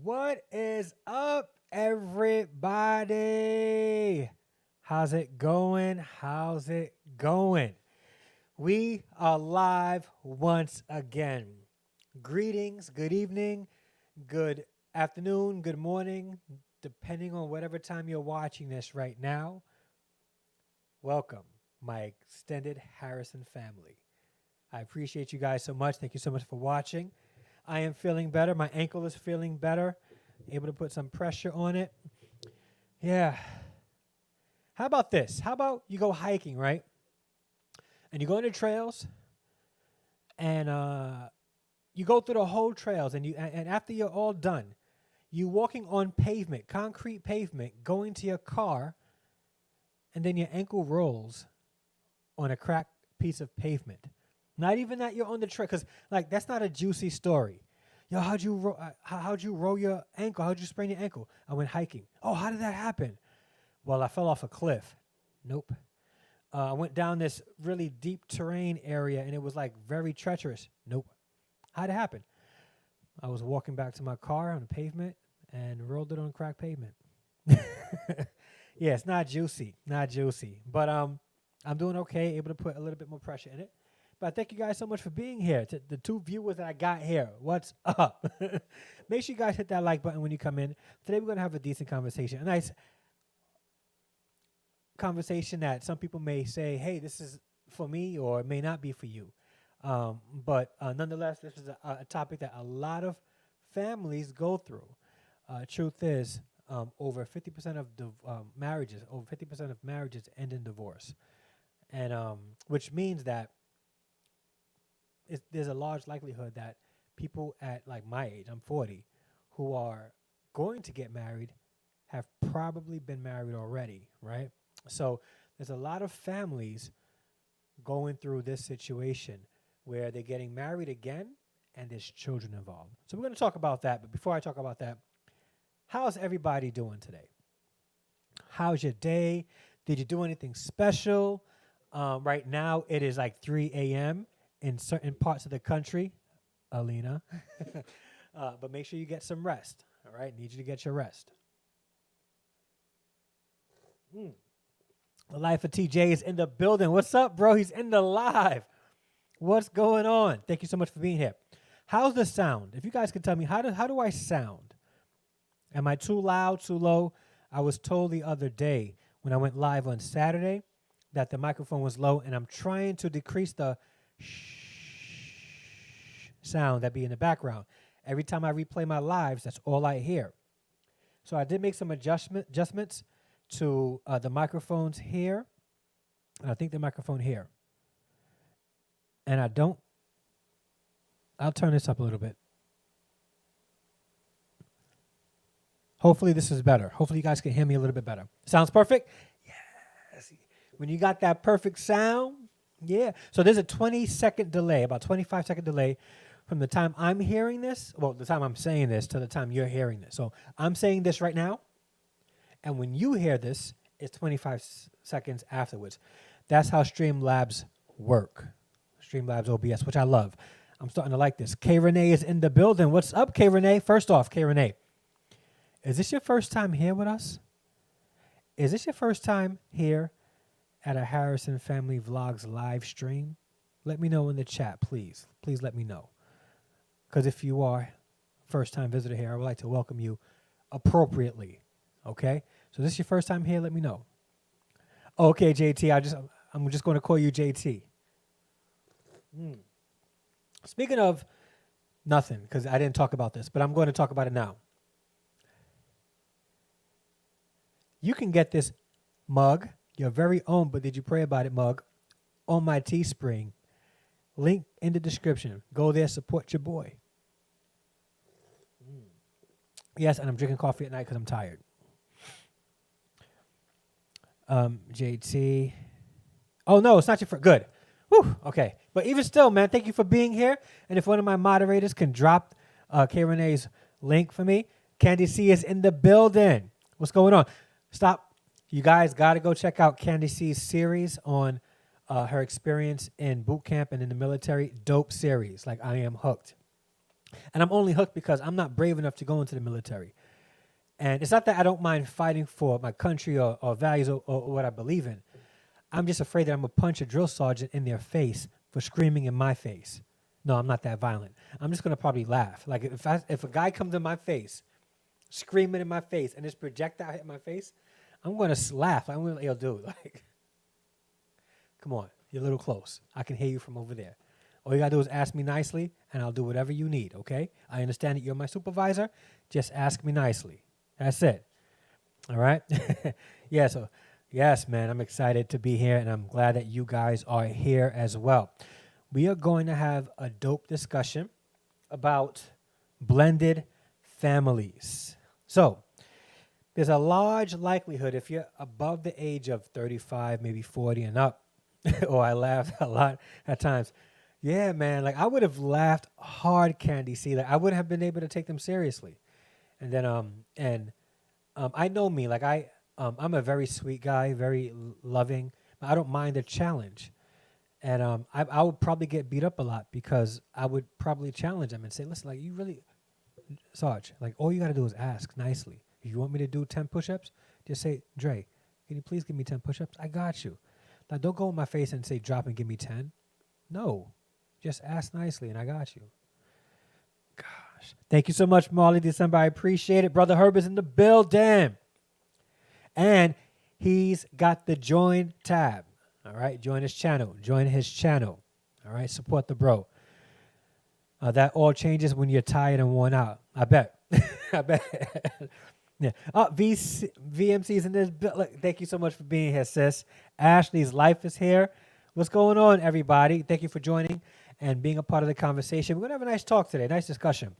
What is up, everybody? How's it going? How's it going? We are live once again. Greetings, good evening, good afternoon, good morning, depending on whatever time you're watching this right now. Welcome, my extended Harrison family. I appreciate you guys so much. Thank you so much for watching. I am feeling better. My ankle is feeling better. Able to put some pressure on it. Yeah. How about this? How about you go hiking, right? And you go into trails, and you go through the whole trails, and after you're all done, you walking on pavement, concrete pavement, going to your car, and then your ankle rolls on a cracked piece of pavement. Not even that you're on the trail, because like that's not a juicy story. Yo, how'd you roll your ankle? How'd you sprain your ankle? I went hiking. Oh, how did that happen? Well, I fell off a cliff. Nope. I went down this really deep terrain area, and it was like very treacherous. Nope. How'd it happen? I was walking back to my car on the pavement and rolled it on cracked pavement. Yeah, it's not juicy, but I'm doing okay. Able to put a little bit more pressure in it. But thank you guys so much for being here. To the two viewers that I got here, what's up? Make sure you guys hit that like button when you come in. Today we're going to have a decent conversation. A nice conversation that some people may say, hey, this is for me, or it may not be for you. But nonetheless, this is a topic that a lot of families go through. Truth is, over 50% of marriages end in divorce. And which means that there's a large likelihood that people at like my age, I'm 40, who are going to get married have probably been married already, right? So there's a lot of families going through this situation where they're getting married again and there's children involved. So we're going to talk about that. But before I talk about that, how's everybody doing today? How's your day? Did you do anything special? Right now it is like 3 a.m. in certain parts of the country, Alina. But make sure you get some rest, all right? Need you to get your rest. The life of TJ is in the building. What's up, bro? He's in the live. What's going on? Thank you so much for being here. How's the sound? If you guys can tell me, how do I sound? Am I too loud, too low? I was told the other day when I went live on Saturday that the microphone was low, and I'm trying to decrease the sound that be in the background. Every time I replay my lives, that's all I hear. So I did make some adjustments to the microphones here, and I think the microphone here. And I'll turn this up a little bit. Hopefully this is better. Hopefully you guys can hear me a little bit better. Sounds perfect? Yes. When you got that perfect sound, yeah. So there's a 20-second delay, about 25-second delay from the time I'm hearing this, well, the time I'm saying this to the time you're hearing this. So I'm saying this right now, and when you hear this, it's 25 seconds afterwards. That's how Streamlabs work. Streamlabs OBS, which I love. I'm starting to like this. K Renee is in the building. What's up, K Renee? First off, K Renee, is this your first time here with us? Is this your first time here at a Harrison Family Vlogs live stream? Let me know in the chat, please. Please let me know. Because if you are first-time visitor here, I would like to welcome you appropriately. Okay? So this is your first time here? Let me know. Okay, JT. I'm just going to call you JT. Speaking of nothing, because I didn't talk about this, but I'm going to talk about it now. You can get this mug, your very own But Did You Pray About It mug, on my Teespring. Link in the description. Go there, support your boy. Yes, and I'm drinking coffee at night because I'm tired. JT. Oh, no, it's not your first. Good. Whew, okay. But even still, man, thank you for being here. And if one of my moderators can drop K Renee's link for me. Candy C is in the building. What's going on? Stop. You guys got to go check out Candy C's series on her experience in boot camp and in the military. Dope series. Like, I am hooked. And I'm only hooked because I'm not brave enough to go into the military. And it's not that I don't mind fighting for my country or values or what I believe in. I'm just afraid that I'm going to punch a drill sergeant in their face for screaming in my face. No, I'm not that violent. I'm just going to probably laugh. Like if a guy comes in my face, screaming in my face, and his projectile hit my face, I'm going to laugh. I'm going to, yo, dude, like, come on, you're a little close. I can hear you from over there. All you got to do is ask me nicely, and I'll do whatever you need, okay? I understand that you're my supervisor. Just ask me nicely. That's it. All right? Yeah, so, yes, man, I'm excited to be here, and I'm glad that you guys are here as well. We are going to have a dope discussion about blended families. So, there's a large likelihood if you're above the age of 35, maybe 40 and up, or I laugh a lot at times. Yeah, man, like I would have laughed hard, Candy C. Like I wouldn't have been able to take them seriously. And then I know me, like I'm a very sweet guy, very loving. But I don't mind a challenge. And I would probably get beat up a lot because I would probably challenge them and say, listen, like you really, Sarge, like all you got to do is ask nicely. If you want me to do 10 push-ups, just say, Dre, can you please give me 10 push-ups? I got you. Now don't go in my face and say drop and give me 10. No. Just ask nicely, and I got you. Gosh. Thank you so much, Marley December. I appreciate it. Brother Herb is in the building. And he's got the join tab. All right? Join his channel. Join his channel. All right? Support the bro. That all changes when you're tired and worn out. I bet. I bet. Yeah. VMC's in this building. Thank you so much for being here, sis. Ashley's life is here. What's going on, everybody? Thank you for joining and being a part of the conversation. We're going to have a nice talk today, nice discussion.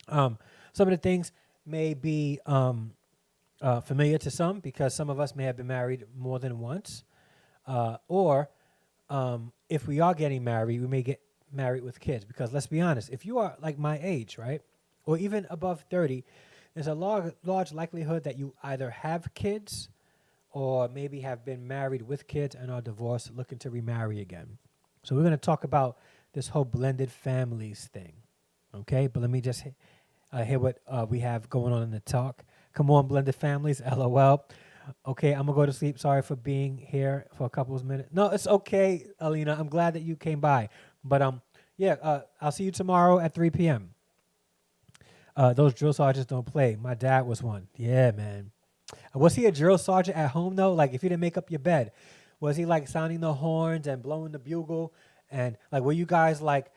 Some of the things may be familiar to some because some of us may have been married more than once. Or if we are getting married, we may get married with kids because let's be honest, if you are like my age, right, or even above 30, there's a large likelihood that you either have kids or maybe have been married with kids and are divorced looking to remarry again. So we're going to talk about this whole blended families thing, okay? But let me just hear what we have going on in the talk. Come on, blended families, LOL. Okay, I'm going to go to sleep. Sorry for being here for a couple of minutes. No, it's okay, Alina. I'm glad that you came by. But, yeah, I'll see you tomorrow at 3 p.m. Those drill sergeants don't play. My dad was one. Yeah, man. Was he a drill sergeant at home, though? Like, if you didn't make up your bed, was he, like, sounding the horns and blowing the bugle? And, like, were you guys, like,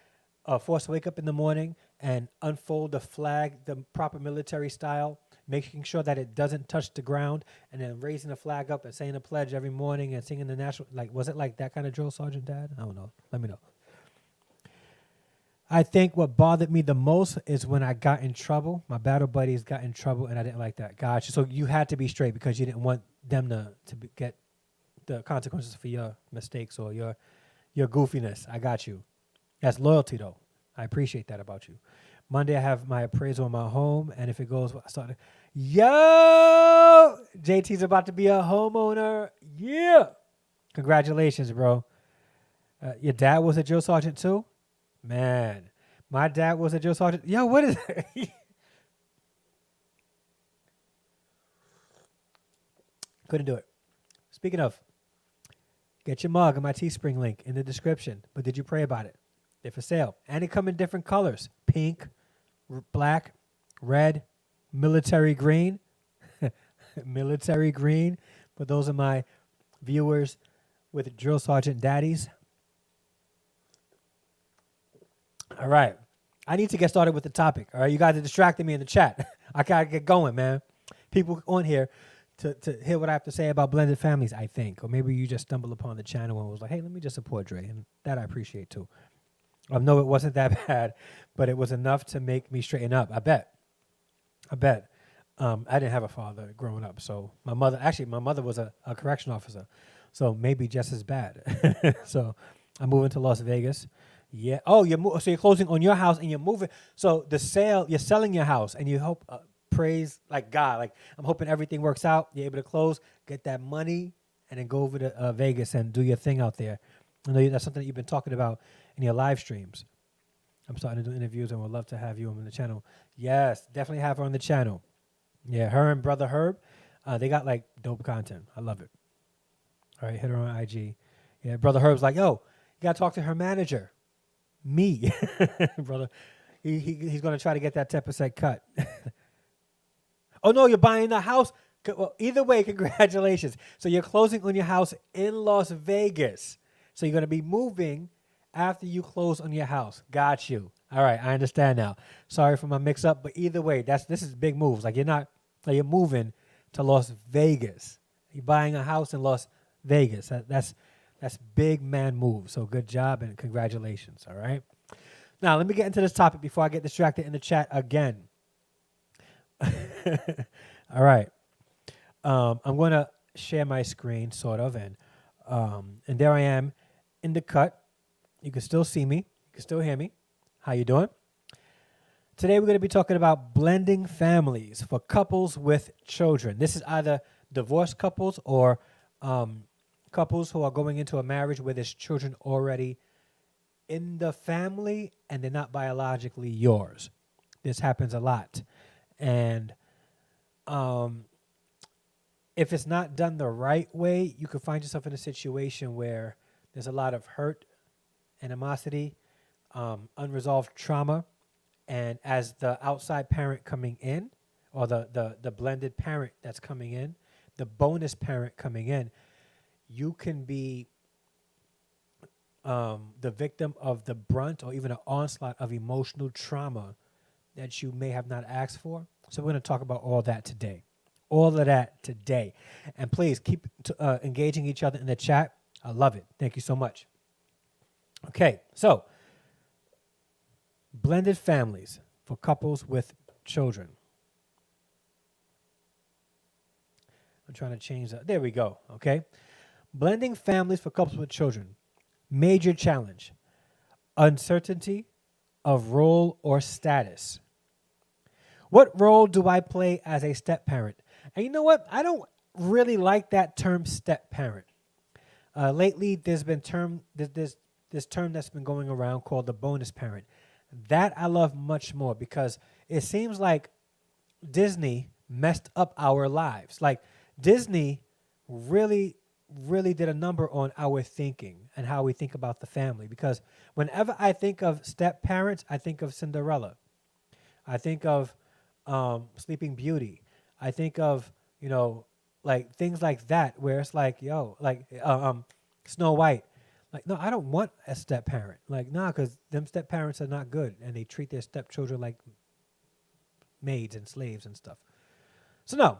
forced to wake up in the morning and unfold the flag the proper military style, making sure that it doesn't touch the ground, and then raising the flag up and saying the pledge every morning and singing the national? Like, was it like that kind of drill sergeant, Dad? I don't know. Let me know. I think what bothered me the most is when I got in trouble. My battle buddies got in trouble, and I didn't like that. Gotcha. So you had to be straight because you didn't want them to get the consequences for your mistakes or your goofiness. I got you. That's loyalty, though. I appreciate that about you. Monday, I have my appraisal on my home, and if it goes, I started. Yo! JT's about to be a homeowner. Yeah! Congratulations, bro. Your dad was a drill sergeant, too? Man, my dad was a drill sergeant. Yo, what is it? Couldn't do it. Speaking of, get your mug on my Teespring link in the description. But did you pray about it? They're for sale. And they come in different colors. Pink, black, red, military green. Military green. But those are my viewers with drill sergeant daddies. All right. I need to get started with the topic. All right. You guys are distracting me in the chat. I got to get going, man. People on here to hear what I have to say about blended families, I think. Or maybe you just stumbled upon the channel and was like, hey, let me just support Dre. And that I appreciate, too. No, it wasn't that bad, but it was enough to make me straighten up. I bet. I didn't have a father growing up. So my mother was a correction officer. So maybe just as bad. So I'm moving to Las Vegas. Yeah. Oh, so you're closing on your house and you're moving. So you're selling your house and you hope, praise like God. Like I'm hoping everything works out. You're able to close, get that money, and then go over to Vegas and do your thing out there. I know that's something that you've been talking about in your live streams. I'm starting to do interviews and would love to have you on the channel. Yes, definitely have her on the channel. Yeah, her and Brother Herb, they got like dope content. I love it. All right, hit her on IG. Yeah, Brother Herb's like, yo, you got to talk to her manager. Me. Brother, he's going to try to get that 10% cut. Oh, no, you're buying the house? Well, either way, congratulations. So you're closing on your house in Las Vegas. So you're going to be moving after you close on your house. Got you. All right, I understand now. Sorry for my mix-up, but either way, this is big moves. Like you're moving to Las Vegas. You're buying a house in Las Vegas. That's big man move. So good job and congratulations. All right. Now let me get into this topic before I get distracted in the chat again. All right. I'm going to share my screen, sort of, and there I am in the cut. You can still see me. You can still hear me. How you doing? Today we're going to be talking about blending families for couples with children. This is either divorced couples or couples who are going into a marriage where there's children already in the family and they're not biologically yours. This happens a lot. And if it's not done the right way, you could find yourself in a situation where there's a lot of hurt, animosity, unresolved trauma. And as the outside parent coming in, or the blended parent that's coming in, the bonus parent coming in, you can be the victim of the brunt or even an onslaught of emotional trauma that you may have not asked for. So we're going to talk about all that today. All of that today. And please keep engaging each other in the chat. I love it. Thank you so much. Okay, so blended families for couples with children. I'm trying to change that. There we go. Okay. Blending families for couples with children. Major challenge. Uncertainty of role or status. What role do I play as a step parent? And you know what? I don't really like that term step parent. Lately, there's been this term that's been going around called the bonus parent. That I love much more because it seems like Disney messed up our lives. Like Disney really did a number on our thinking and how we think about the family. Because whenever I think of step parents, I think of Cinderella. I think of Sleeping Beauty. I think of, like things like that where it's like, Snow White. Like, no, I don't want a step parent. Like, nah, because them step parents are not good and they treat their stepchildren like maids and slaves and stuff. So no,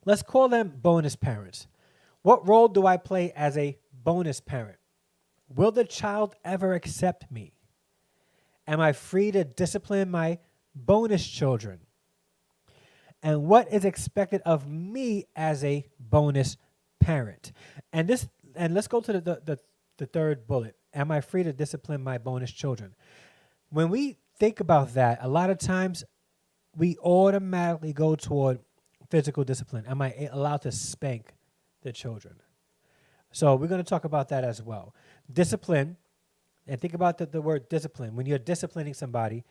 let's call them bonus parents. What role do I play as a bonus parent? Will the child ever accept me? Am I free to discipline my bonus children? And what is expected of me as a bonus parent? And let's go to the third bullet. Am I free to discipline my bonus children? When we think about that, a lot of times we automatically go toward physical discipline. Am I allowed to spank the children? So we're going to talk about that as well. Discipline, and think about the word discipline. When you're disciplining somebody,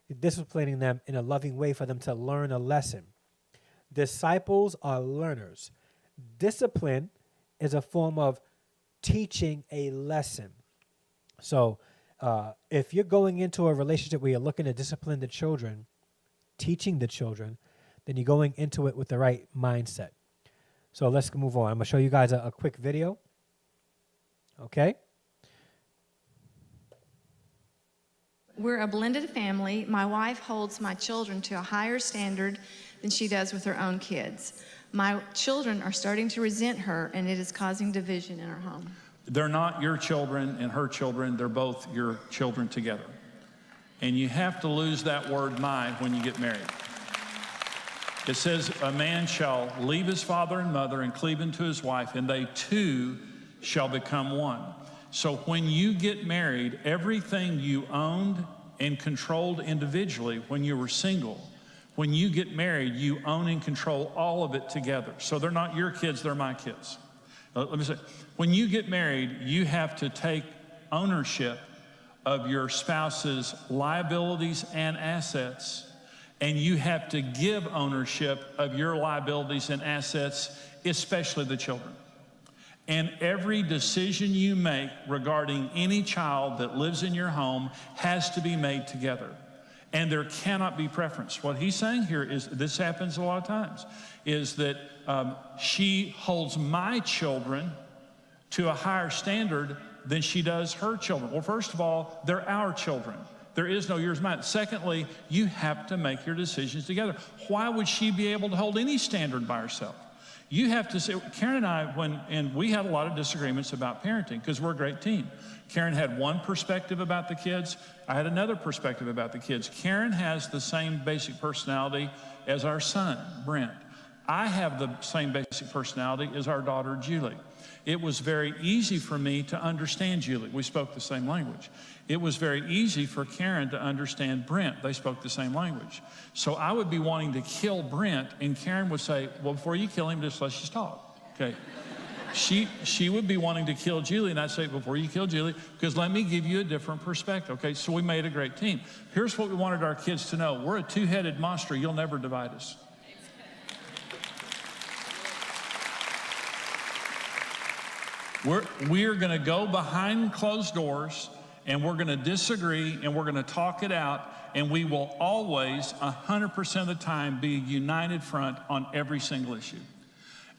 you're disciplining them in a loving way for them to learn a lesson. Disciples are learners. Discipline is a form of teaching a lesson. So if you're going into a relationship where you're looking to discipline the children, teaching the children, then you're going into it with the right mindset. So let's move on. I'm going to show you guys a quick video. Okay? We're a blended family. My wife holds my children to a higher standard than she does with her own kids. My children are starting to resent her, and it is causing division in our home. They're not your children and her children. They're both your children together. And you have to lose that word "my" when you get married. It says, a man shall leave his father and mother and cleave unto his wife, and they two shall become one. So when you get married, everything you owned and controlled individually when you were single, when you get married, you own and control all of it together. So they're not your kids, they're my kids. Let me say, when you get married, you have to take ownership of your spouse's liabilities and assets, and you have to give ownership of your liabilities and assets, especially the children. And every decision you make regarding any child that lives in your home has to be made together. And there cannot be preference. What he's saying here is, this happens a lot of times, is that she holds my children to a higher standard than she does her children. Well, first of all, they're our children. There is no yours, mine. Secondly, you have to make your decisions together. Why would she be able to hold any standard by herself? You have to say, Karen and I, and we had a lot of disagreements about parenting because we're a great team. Karen had one perspective about the kids. I had another perspective about the kids. Karen has the same basic personality as our son, Brent. I have the same basic personality as our daughter, Julie. It was very easy for me to understand Julie. We spoke the same language. It was very easy for Karen to understand Brent. They spoke the same language. So I would be wanting to kill Brent, and Karen would say, well, before you kill him, let's just talk. Okay. She would be wanting to kill Julie, and I'd say, before you kill Julie, because let me give you a different perspective. Okay, so we made a great team. Here's what we wanted our kids to know. We're a two-headed monster. You'll never divide us. We're going to go behind closed doors, and we're going to disagree, and we're going to talk it out, and we will always, 100% of the time, be a united front on every single issue.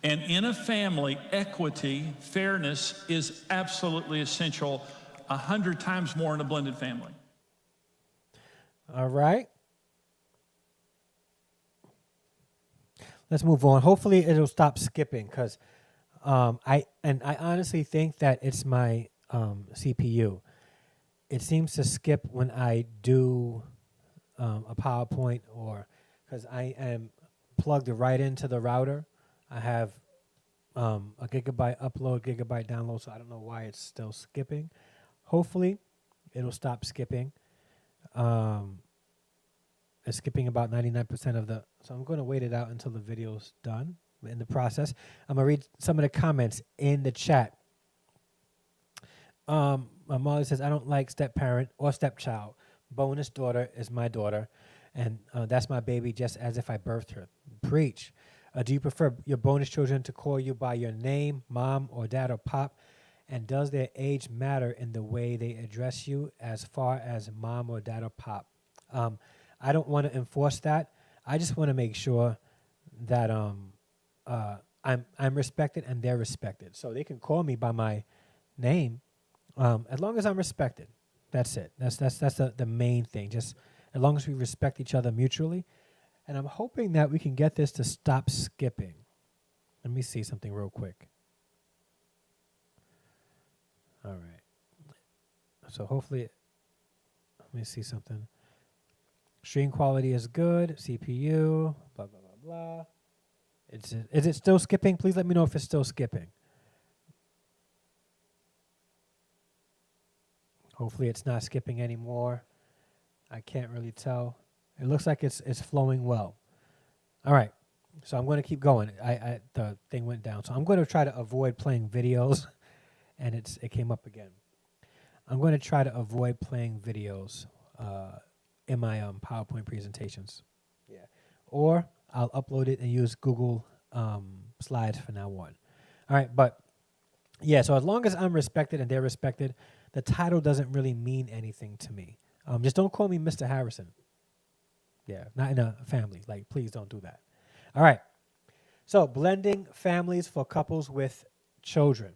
And in a family, equity, fairness is absolutely essential, 100 times more in a blended family. All right. Let's move on. Hopefully it'll stop skipping, because I honestly think that it's my CPU. It seems to skip when I do a PowerPoint, or because I am plugged right into the router. I have a gigabyte upload, gigabyte download, so I don't know why it's still skipping. Hopefully it'll stop skipping. It's skipping about 99% of the, so I'm going to wait it out until the video's done. In the process, I'm going to read some of the comments in the chat. Molly says, I don't like step-parent or stepchild. Bonus daughter is my daughter, and that's my baby just as if I birthed her. Preach. Do you prefer your bonus children to call you by your name, mom or dad or pop? And does their age matter in the way they address you as far as mom or dad or pop? I don't want to enforce that. I just want to make sure that I'm respected and they're respected. So they can call me by my name as long as I'm respected. That's it. That's the main thing. Just as long as we respect each other mutually. And I'm hoping that we can get this to stop skipping. Let me see something real quick. All right. So hopefully, let me see something. Stream quality is good. CPU, blah, blah, blah, blah. Is it still skipping? Please let me know if it's still skipping. Hopefully it's not skipping anymore. I can't really tell. It looks like it's flowing well. All right. So I'm going to keep going. The thing went down. So I'm going to try to avoid playing videos, and it came up again. I'm going to try to avoid playing videos in my PowerPoint presentations. Yeah. Or I'll upload it and use Google Slides from now on. All right. But, yeah, so as long as I'm respected and they're respected, the title doesn't really mean anything to me. Just don't call me Mr. Harrison. Yeah, not in a family. Like, please don't do that. All right. So, blending families for couples with children.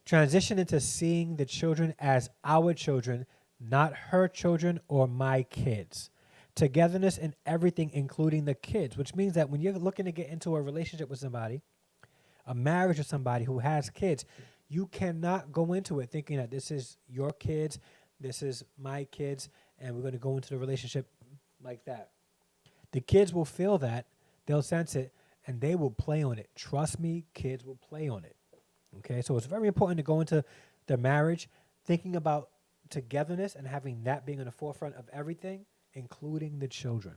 Transition into seeing the children as our children, not her children or my kids. Togetherness in everything, including the kids, which means that when you're looking to get into a relationship with somebody, a marriage with somebody who has kids, you cannot go into it thinking that this is your kids, this is my kids, and we're going to go into the relationship like that. The kids will feel that, they'll sense it, and they will play on it. Trust me, kids will play on it. Okay, so it's very important to go into the marriage thinking about togetherness and having that being on the forefront of everything, including the children.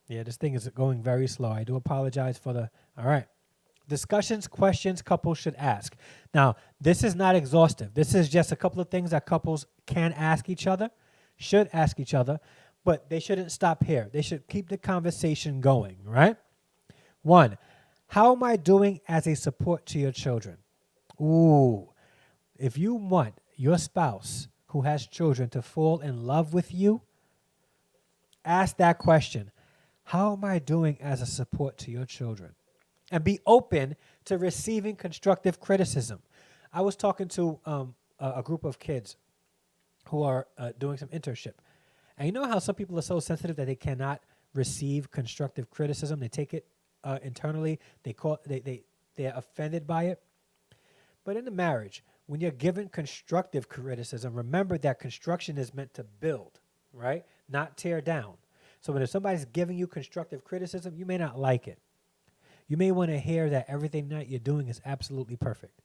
Yeah, this thing is going very slow. I do apologize for the. All right. Discussions, questions couples should ask. Now, this is not exhaustive. This is just a couple of things that couples can ask each other, should ask each other, but they shouldn't stop here. They should keep the conversation going, right? 1, how am I doing as a support to your children? Ooh, if you want your spouse who has children to fall in love with you, ask that question. How am I doing as a support to your children? And be open to receiving constructive criticism. I was talking to a group of kids who are doing some internship. And you know how some people are so sensitive that they cannot receive constructive criticism? They take it internally. They're offended by it. But in a marriage, when you're given constructive criticism, remember that construction is meant to build, right? Not tear down. So when if somebody's giving you constructive criticism, you may not like it. You may want to hear that everything that you're doing is absolutely perfect.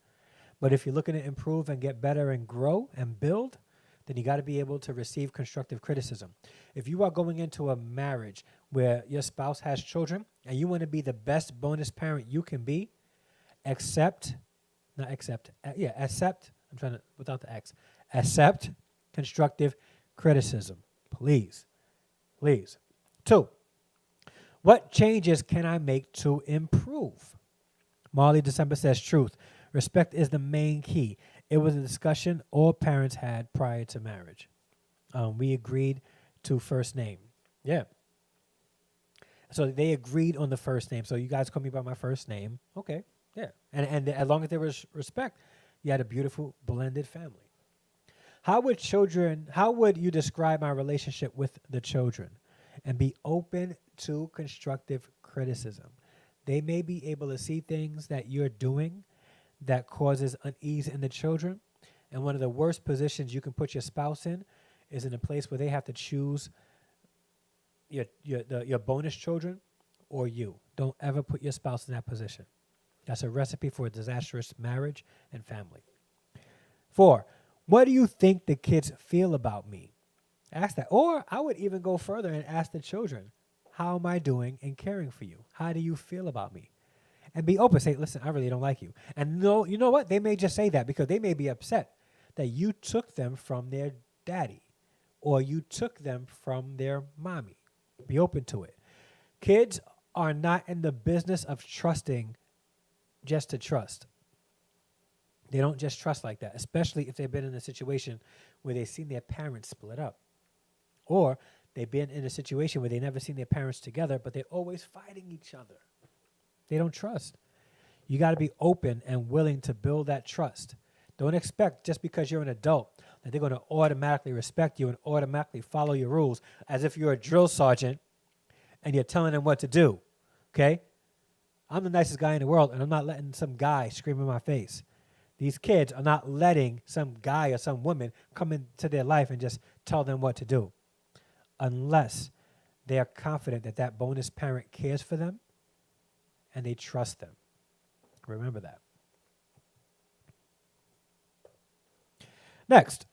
But if you're looking to improve and get better and grow and build, then you got to be able to receive constructive criticism. If you are going into a marriage where your spouse has children and you want to be the best bonus parent you can be, accept, I'm trying to, without the X, accept constructive criticism. Please. 2, what changes can I make to improve? Marley December says, truth. Respect is the main key. It was a discussion all parents had prior to marriage. We agreed to first name. Yeah. So they agreed on the first name. So you guys call me by my first name. Okay. Yeah. And as long as there was respect, you had a beautiful blended family. How would you describe my relationship with the children? And be open to constructive criticism. They may be able to see things that you're doing that causes unease in the children. And one of the worst positions you can put your spouse in is in a place where they have to choose your bonus children or you. Don't ever put your spouse in that position. That's a recipe for a disastrous marriage and family. 4, what do you think the kids feel about me? Ask that. Or I would even go further and ask the children, how am I doing in caring for you? How do you feel about me? And be open. Say, listen, I really don't like you. And no, you know what? They may just say that because they may be upset that you took them from their daddy or you took them from their mommy. Be open to it. Kids are not in the business of trusting just to trust. They don't just trust like that, especially if they've been in a situation where they've seen their parents split up. Or they've been in a situation where they've never seen their parents together, but they're always fighting each other. They don't trust. You got to be open and willing to build that trust. Don't expect just because you're an adult that they're going to automatically respect you and automatically follow your rules as if you're a drill sergeant and you're telling them what to do, okay? I'm the nicest guy in the world, and I'm not letting some guy scream in my face. These kids are not letting some guy or some woman come into their life and just tell them what to do unless they are confident that that bonus parent cares for them and they trust them. Remember that. Next,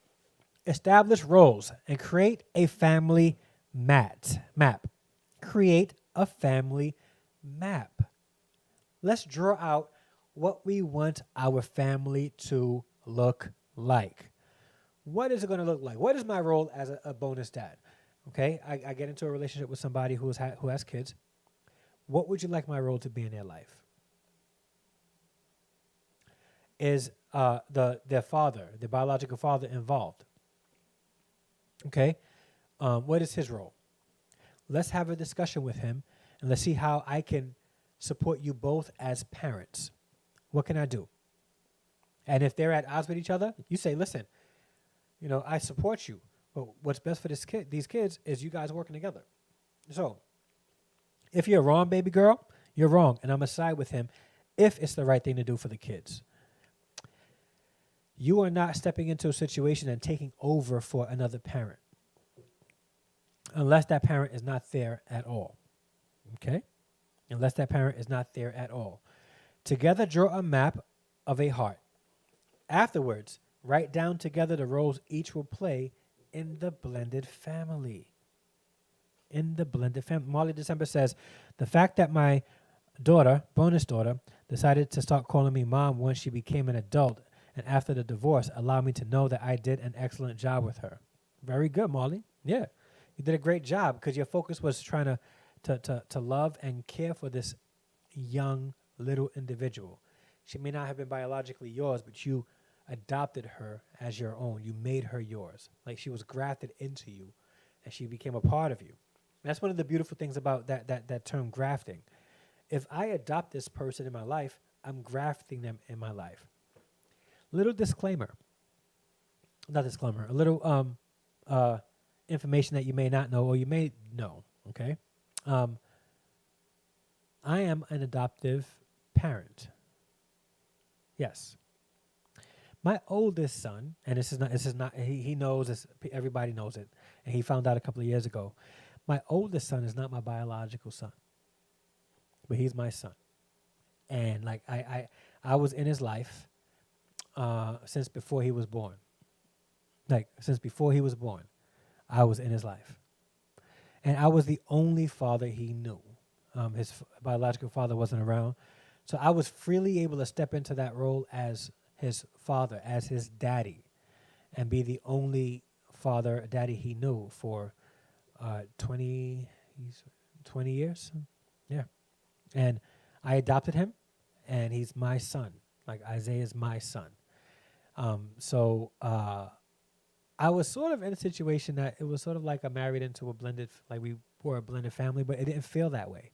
establish roles and create a family map. Create a family map. Let's draw out what we want our family to look like. What is it going to look like? What is my role as a bonus dad? Okay, I get into a relationship with somebody who has kids. What would you like my role to be in their life? Is their father, their biological father, involved? Okay, what is his role? Let's have a discussion with him, and let's see how I can support you both as parents. What can I do? And if they're at odds with each other, you say, listen, I support you, but what's best for these kids is you guys working together. So if you're wrong, baby girl, you're wrong, and I'm going to side with him if it's the right thing to do for the kids. You are not stepping into a situation and taking over for another parent unless that parent is not there at all, okay? Unless that parent is not there at all. Together, draw a map of a heart. Afterwards, write down together the roles each will play in the blended family. in the blended family. Molly December says, the fact that my daughter, bonus daughter, decided to start calling me mom once she became an adult and after the divorce allowed me to know that I did an excellent job with her. Very good, Molly. Yeah, you did a great job because your focus was trying to love and care for this young little individual. She may not have been biologically yours, but you adopted her as your own. You made her yours. Like she was grafted into you and she became a part of you. That's one of the beautiful things about that term grafting. If I adopt this person in my life, I'm grafting them in my life. Little disclaimer. Not disclaimer. A little information that you may not know or you may know, okay? I am an adoptive parent. Yes. My oldest son, and this is not he knows this, everybody knows it, and he found out a couple of years ago. My oldest son is not my biological son, but he's my son. And like I was in his life since before he was born. Like since before he was born, I was in his life. And I was the only father he knew. His biological father wasn't around. So I was freely able to step into that role as his father, as his daddy, and be the only daddy he knew for 20 years. Yeah. And I adopted him, and he's my son. Like Isaiah's my son. So I was sort of in a situation that it was sort of like I married into a blended, like we were a blended family, but it didn't feel that way.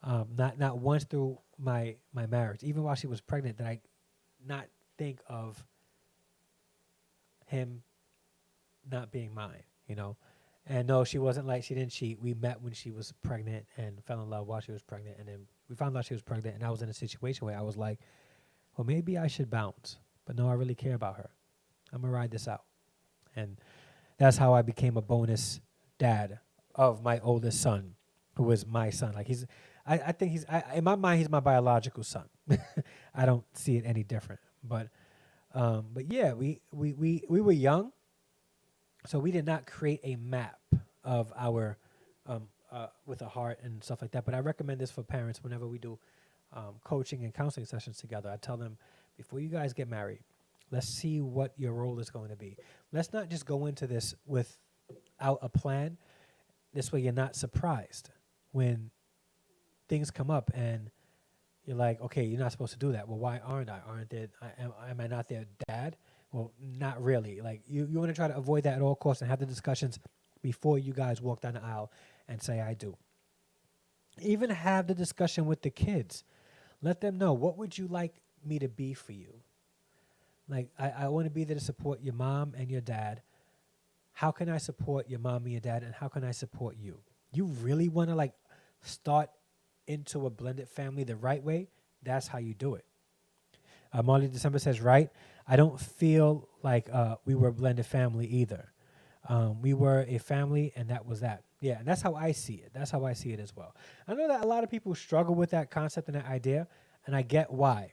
Not once through my marriage, even while she was pregnant, did I not think of him not being mine, you know? And no, she wasn't like, she didn't cheat. We met when she was pregnant and fell in love while she was pregnant. And then we found out she was pregnant, and I was in a situation where I was like, well, maybe I should bounce. But no, I really care about her. I'm going to ride this out. And that's how I became a bonus dad of my oldest son, who is my son. Like I think in my mind, he's my biological son. I don't see it any different. But yeah, we were young, so we did not create a map of our with a heart and stuff like that. But I recommend this for parents whenever we do coaching and counseling sessions together. I tell them, before you guys get married, let's see what your role is going to be. Let's not just go into this without a plan. This way you're not surprised when things come up and you're like, okay, you're not supposed to do that. Well, why aren't I? Am I not their dad? Well, not really. Like you want to try to avoid that at all costs and have the discussions before you guys walk down the aisle and say, I do. Even have the discussion with the kids. Let them know, what would you like me to be for you? Like, I want to be there to support your mom and your dad. How can I support your mom and your dad, and how can I support you? You really want to, like, start into a blended family the right way? That's how you do it. Molly December says, right. I don't feel like we were a blended family either. We were a family, and that was that. Yeah, and that's how I see it. That's how I see it as well. I know that a lot of people struggle with that concept and that idea, and I get why.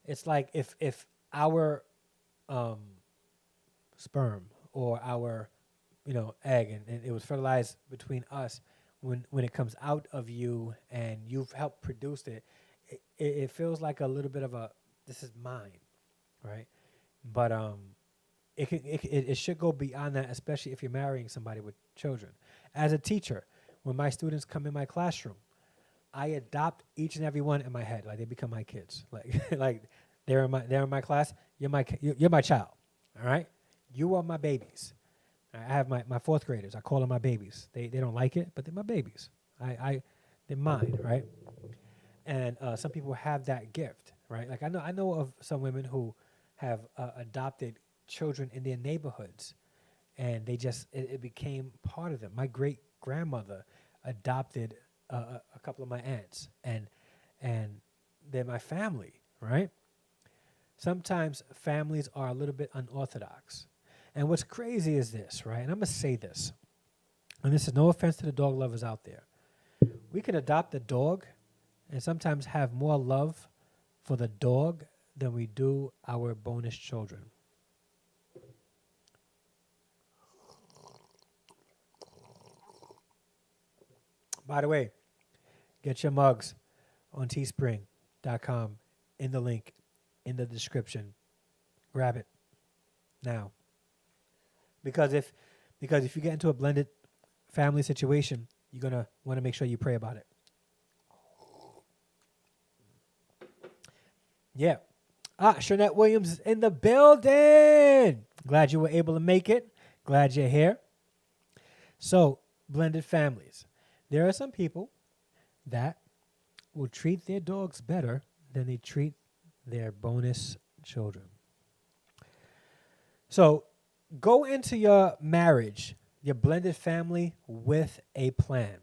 It's like if our sperm or our egg and it was fertilized between us, when it comes out of you and you've helped produce it feels like a little bit of a, this is mine, right? But it should go beyond that, especially if you're marrying somebody with children. As a teacher, when my students come in my classroom, I adopt each and every one in my head, like they become my kids. Like they're in my class. You're my child. All right, you are my babies. I have my fourth graders. I call them my babies. They don't like it, but they're my babies. They're mine, right? And some people have that gift, right? Like I know of some women who have adopted children in their neighborhoods, and they just it became part of them. My great grandmother adopted a couple of my aunts, and they're my family, right? Sometimes families are a little bit unorthodox. And what's crazy is this, right? And I'm going to say this, and this is no offense to the dog lovers out there. We can adopt a dog and sometimes have more love for the dog than we do our bonus children. By the way, get your mugs on teespring.com in the link in the description. Grab it now. Because if you get into a blended family situation, you're going to want to make sure you pray about it. Yeah. Shernette Williams is in the building. Glad you were able to make it. Glad you're here. So, blended families. There are some people that will treat their dogs better than they treat their bonus children. So, go into your marriage, your blended family, with a plan.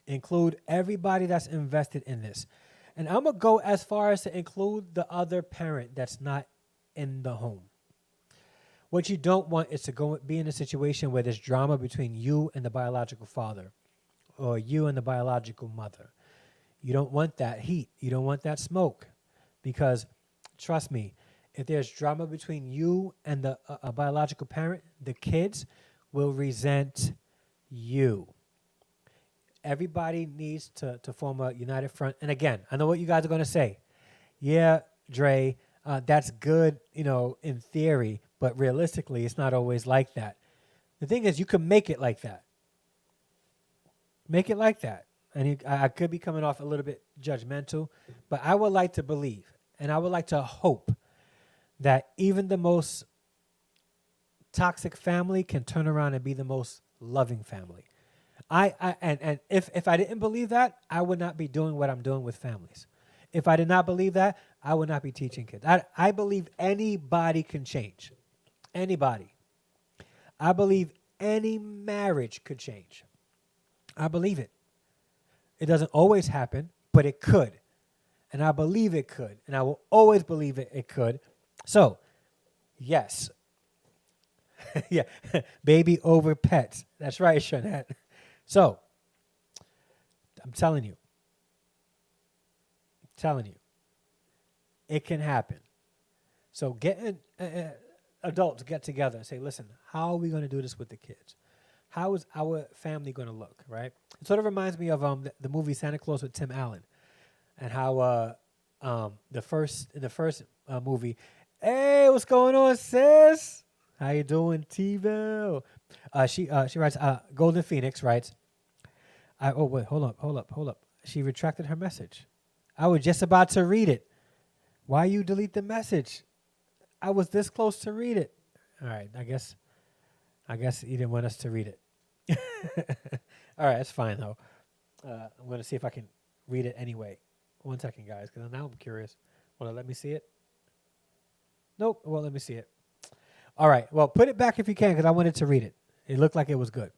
Include everybody that's invested in this. And I'm going to go as far as to include the other parent that's not in the home. What you don't want is to be in a situation where there's drama between you and the biological father or you and the biological mother. You don't want that heat. You don't want that smoke. Because, trust me, if there's drama between you and a biological parent, the kids will resent you. Everybody needs to form a united front. And again, I know what you guys are going to say. Yeah, Dre, that's good, in theory, but realistically, it's not always like that. The thing is, you can make it like that. Make it like that. And I could be coming off a little bit judgmental, but I would like to believe, and I would like to hope that even the most toxic family can turn around and be the most loving family. And if I didn't believe that, I would not be doing what I'm doing with families. If I did not believe that, I would not be teaching kids. I believe anybody can change. Anybody. I believe any marriage could change. I believe it. It doesn't always happen, but it could. And I believe it could. And I will always believe it could. So, yes. Yeah. Baby over pets. That's right, Shanette. So, I'm telling you, it can happen. So adults get together and say, listen, how are we going to do this with the kids? How is our family going to look, right? It sort of reminds me of the movie Santa Claus with Tim Allen, and how in the first movie, hey, what's going on, sis? How you doing, T-Ville? She writes, Golden Phoenix writes, wait, hold up. She retracted her message. I was just about to read it. Why you delete the message? I was this close to read it. All right, I guess you didn't want us to read it. All right, that's fine, though. I'm going to see if I can read it anyway. 1 second, guys, because now I'm curious. Will it let me see it? Nope, it won't let me see it. All right, well, put it back if you can, because I wanted to read it. It looked like it was good.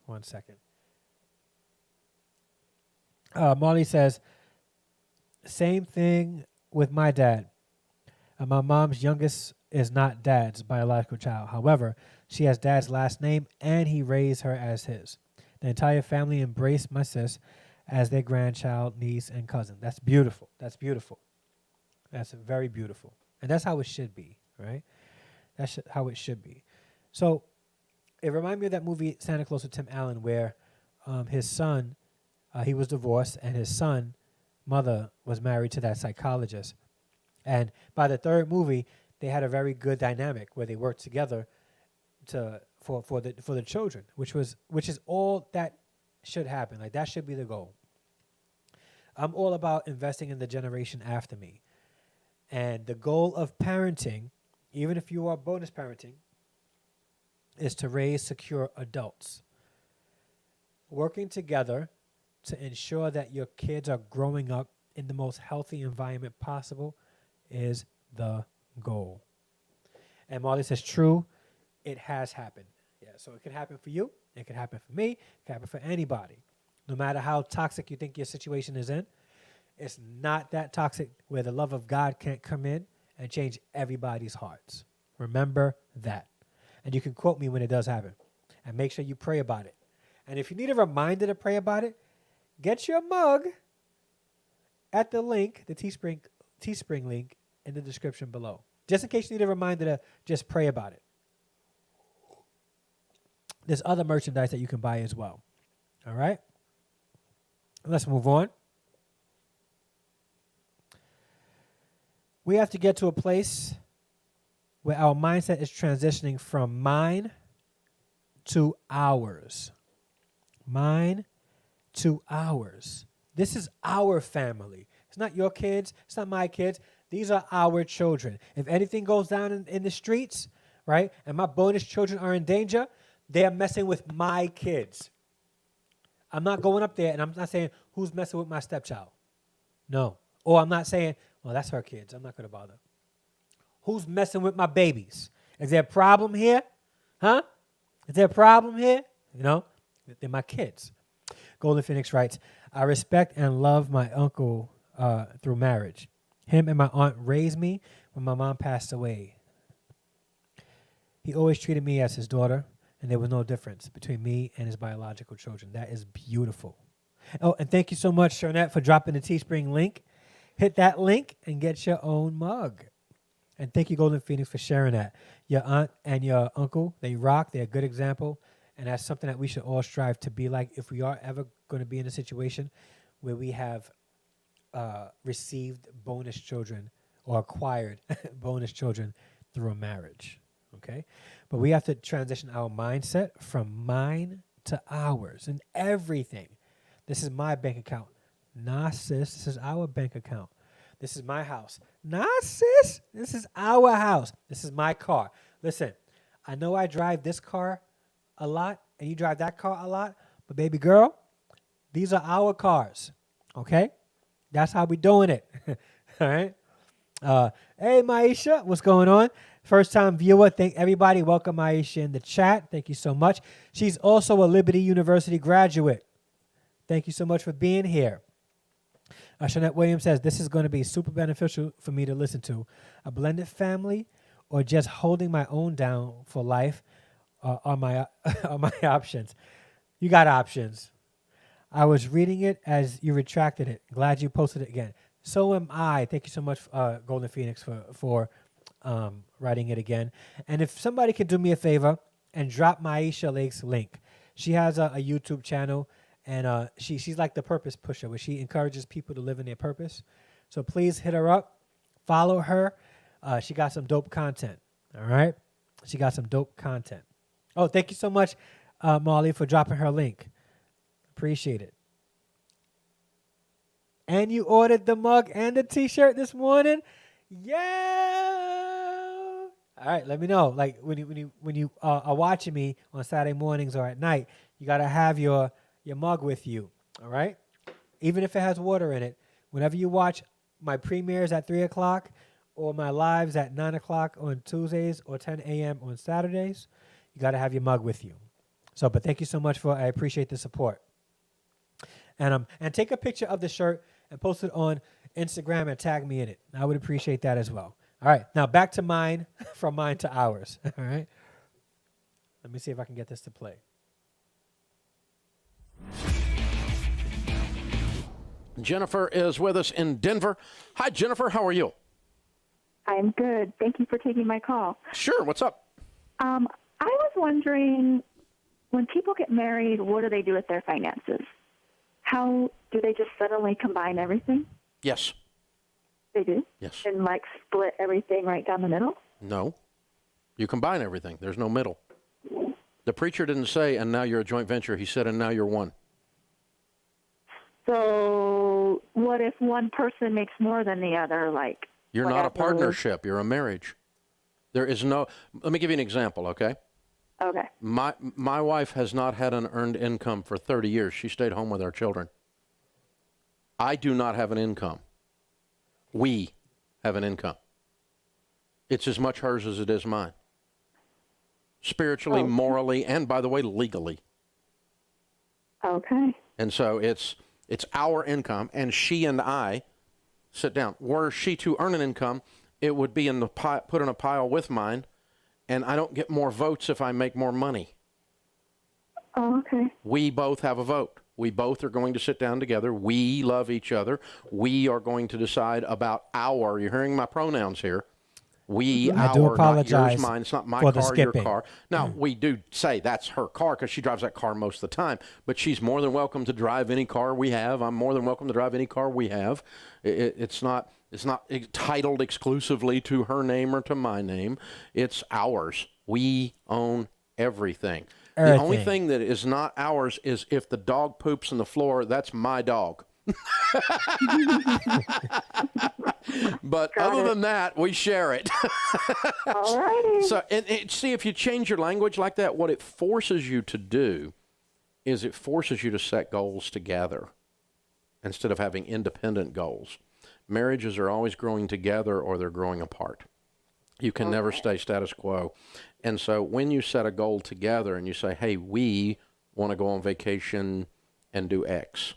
1 second. Molly says, same thing with my dad. My mom's youngest is not dad's biological child. However, she has dad's last name, and he raised her as his. The entire family embraced my sis as their grandchild, niece, and cousin. That's beautiful. That's beautiful. That's very beautiful. And that's how it should be, right? That's how it should be. So it reminded me of that movie Santa Claus with Tim Allen, where his son, he was divorced, and his son, mother, was married to that psychologist. And by the third movie, they had a very good dynamic where they worked together for the children, which is all that should happen. Like, that should be the goal. I'm all about investing in the generation after me. And the goal of parenting, even if you are bonus parenting, is to raise secure adults. Working together to ensure that your kids are growing up in the most healthy environment possible is the goal. And Molly says, true, it has happened. Yeah, so it can happen for you. It can happen for me. It can happen for anybody. No matter how toxic you think your situation is in, it's not that toxic where the love of God can't come in and change everybody's hearts. Remember that. And you can quote me when it does happen. And make sure you pray about it. And if you need a reminder to pray about it, get your mug at the link, the Teespring link in the description below. Just in case you need a reminder to just pray about it. there's other merchandise that you can buy as well. All right? Let's move on. We have to get to a place where our mindset is transitioning from mine to ours. Mine to ours. This is our family. It's not your kids. It's not my kids. These are our children. If anything goes down in the streets, right, and my bonus children are in danger, they're messing with my kids. I'm not going up there and I'm not saying, who's messing with my stepchild? No. Or I'm not saying, well, that's her kids. I'm not going to bother. Who's messing with my babies? Is there a problem here? Huh? Is there a problem here? You know, they're my kids. Golden Phoenix writes, I respect and love my uncle through marriage. Him and my aunt raised me when my mom passed away. He always treated me as his daughter, and there was no difference between me and his biological children. That is beautiful. Oh, and thank you so much, Shernette, for dropping the Teespring link. Hit that link and get your own mug. And thank you, Golden Phoenix, for sharing that. Your aunt and your uncle, they rock. They're a good example. And that's something that we should all strive to be like if we are ever going to be in a situation where we have received bonus children or acquired bonus children through a marriage. Okay? But we have to transition our mindset from mine to ours and everything. This is my bank account. Nah, sis, this is our bank account. This is my house. Nah, sis, this is our house. This is my car. Listen, I know I drive this car a lot and you drive that car a lot, but baby girl, these are our cars, okay? That's how we doing it, all right? Hey, Maisha, what's going on? First time viewer, thank everybody. Welcome Maisha in the chat. Thank you so much. She's also a Liberty University graduate. Thank you so much for being here. Shanette Williams says, this is going to be super beneficial for me to listen to. A blended family or just holding my own down for life are my options. You got options. I was reading it as you retracted it. Glad you posted it again. So am I. Thank you so much, Golden Phoenix, for writing it again. And if somebody could do me a favor and drop Maisha Lake's link. She has a YouTube channel. And she's like the purpose pusher, where she encourages people to live in their purpose. So please hit her up. Follow her. She got some dope content. All right? She got some dope content. Oh, thank you so much, Molly, for dropping her link. Appreciate it. And you ordered the mug and the T-shirt this morning? Yeah! All right, let me know. Like, when you are watching me on Saturday mornings or at night, you got to have your mug with you, all right? Even if it has water in it. Whenever you watch my premieres at 3 o'clock or my lives at 9 o'clock on Tuesdays or 10 a.m. on Saturdays, you got to have your mug with you. So, but thank you so much I appreciate the support. And take a picture of the shirt and post it on Instagram and tag me in it. I would appreciate that as well. All right, now back to mine, from mine to ours, all right? Let me see if I can get this to play. Jennifer is with us in Denver. Hi, Jennifer. How are you? I'm good. Thank you for taking my call. Sure. What's up? I was wondering, when people get married, what do they do with their finances? How do they just suddenly combine everything? Yes. They do? Yes. And like split everything right down the middle? No. You combine everything. There's no middle. The preacher didn't say, and now you're a joint venture. He said, and now you're one. So what if one person makes more than the other? Like, you're whatever. not a partnership. You're a marriage. There is no. Let me give you an example, okay? Okay. My wife has not had an earned income for 30 years. She stayed home with our children. I do not have an income. We have an income. It's as much hers as it is mine. Spiritually, morally, and by the way, legally. Okay. And so it's our income, and she and I sit down. Were she to earn an income, it would be put in a pile with mine, and I don't get more votes if I make more money. Oh, okay. We both have a vote. We both are going to sit down together. We love each other. We are going to decide about you're hearing my pronouns here, We, I do our, apologize not yours, mine. It's not my for the car, your skipping. car. Now, we do say that's her car because she drives that car most of the time, but she's more than welcome to drive any car we have. I'm more than welcome to drive any car we have. It's not titled exclusively to her name or to my name. It's ours. We own everything. The only thing that is not ours is if the dog poops on the floor, that's my dog. But other than that, we share it. All righty. So, and see, if you change your language like that, what it forces you to do is it forces you to set goals together instead of having independent goals. Marriages are always growing together or they're growing apart. You can never stay status quo. And so when you set a goal together and you say, hey, we want to go on vacation and do X.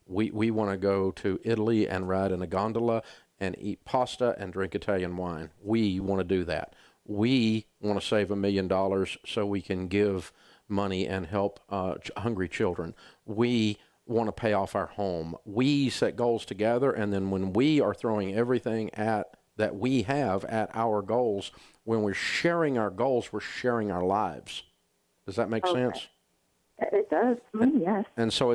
We want to go to Italy and ride in a gondola and eat pasta and drink Italian wine. We want to do that. We want to save $1 million so we can give money and help hungry children. We want to pay off our home. We set goals together, and then when we are throwing everything that we have at our goals, when we're sharing our goals, we're sharing our lives. Does that make sense? It does. Yes. And so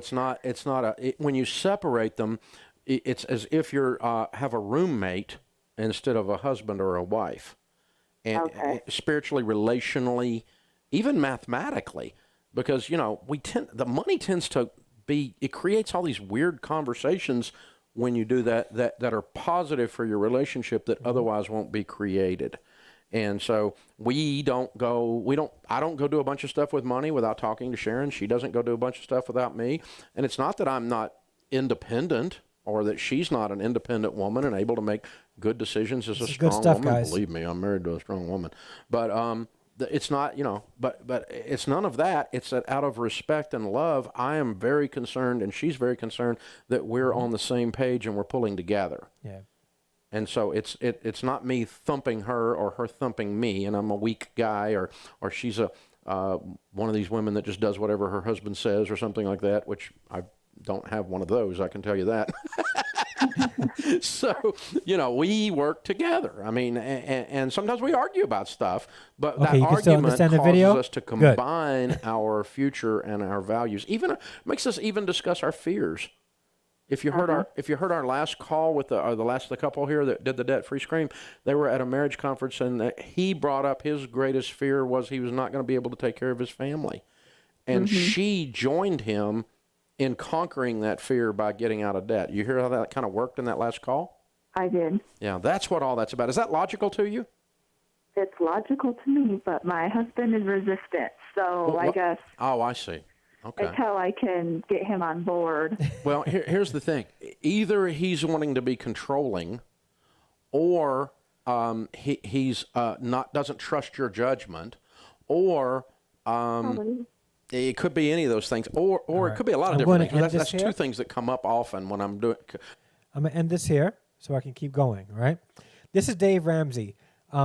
when you separate them, it's as if you have a roommate instead of a husband or a wife. And spiritually, relationally, even mathematically, because, the money tends to it creates all these weird conversations when you do that are positive for your relationship that otherwise won't be created. And so I don't go do a bunch of stuff with money without talking to Sharon. She doesn't go do a bunch of stuff without me. And it's not that I'm not independent or that she's not an independent woman and able to make good decisions as a strong woman. Guys. Believe me, I'm married to a strong woman. But it's not, but it's none of that. It's that out of respect and love, I am very concerned and she's very concerned that we're on the same page and we're pulling together. Yeah. And so it's not me thumping her or her thumping me, and I'm a weak guy, or she's one of these women that just does whatever her husband says or something like that, which I don't have one of those, I can tell you that. So, we work together. I mean, and sometimes we argue about stuff, but that argument causes us to combine our future and our values. Even makes us even discuss our fears. If you heard our last call with the couple here that did the debt-free scream, they were at a marriage conference, and he brought up his greatest fear was he was not going to be able to take care of his family, and she joined him in conquering that fear by getting out of debt. You hear how that kind of worked in that last call? I did. Yeah, that's what all that's about. Is that logical to you? It's logical to me, but my husband is resistant, so I guess. Oh, I see. Okay. Until I can get him on board. Well, here's the thing. Either he's wanting to be controlling, or he's doesn't trust your judgment, or it could be any of those things, or it could be a lot of different things. That's two things that come up often when I'm doing. I'm going to end this here so I can keep going, all right? This is Dave Ramsey.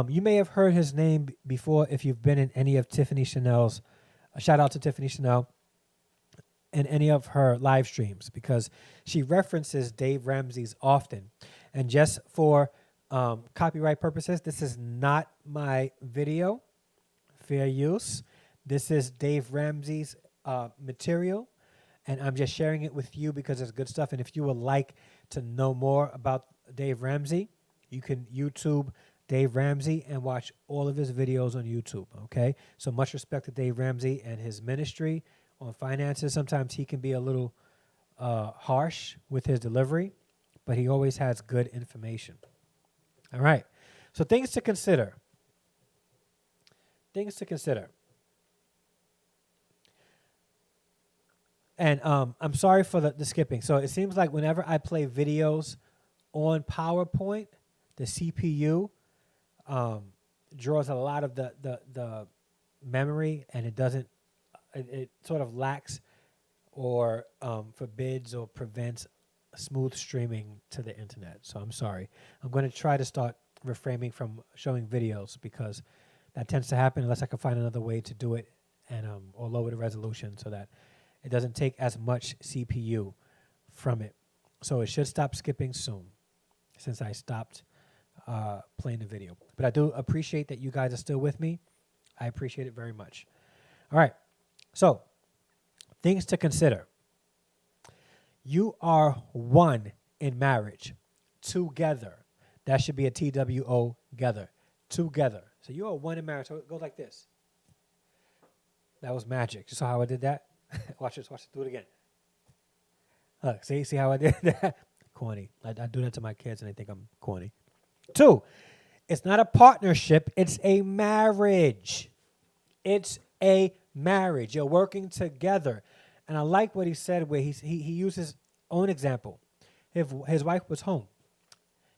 You may have heard his name before if you've been in any of Tiffany Chanel's, shout out to Tiffany Chanel, in any of her live streams, because she references Dave Ramsey's often. And just for copyright purposes, this is not my video, fair use. This is Dave Ramsey's material, and I'm just sharing it with you because it's good stuff. And if you would like to know more about Dave Ramsey, you can YouTube Dave Ramsey and watch all of his videos on YouTube, okay? So much respect to Dave Ramsey and his ministry on finances. Sometimes he can be a little harsh with his delivery, but he always has good information. All right. So things to consider. Things to consider. And I'm sorry for the skipping. So it seems like whenever I play videos on PowerPoint, the CPU draws a lot of the memory, and it doesn't. It sort of lacks or forbids or prevents smooth streaming to the internet. So I'm sorry. I'm going to try to start refraining from showing videos because that tends to happen unless I can find another way to do it and or lower the resolution so that it doesn't take as much CPU from it. So it should stop skipping soon since I stopped playing the video. But I do appreciate that you guys are still with me. I appreciate it very much. All right. So, things to consider. You are one in marriage, together. That should be a TWO, together. Together. So you are one in marriage. So it goes like this. That was magic. You saw how I did that? Watch this. Do it again. Look, see how I did that? Corny. I do that to my kids and they think I'm corny. 2, it's not a partnership. It's a marriage. It's a marriage. You're working together. And I like what he said where he used his own example. His wife was home.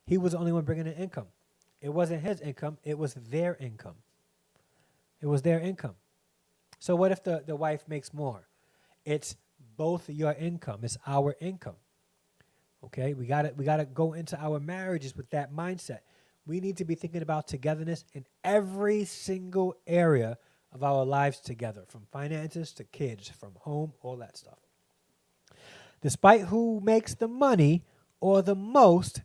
He was the only one bringing in income. It wasn't his income. It was their income. It was their income. So what if the wife makes more? It's both your income. It's our income. Okay? We gotta go into our marriages with that mindset. We need to be thinking about togetherness in every single area of our lives together, from finances to kids, from home, all that stuff. Despite who makes the money or the most,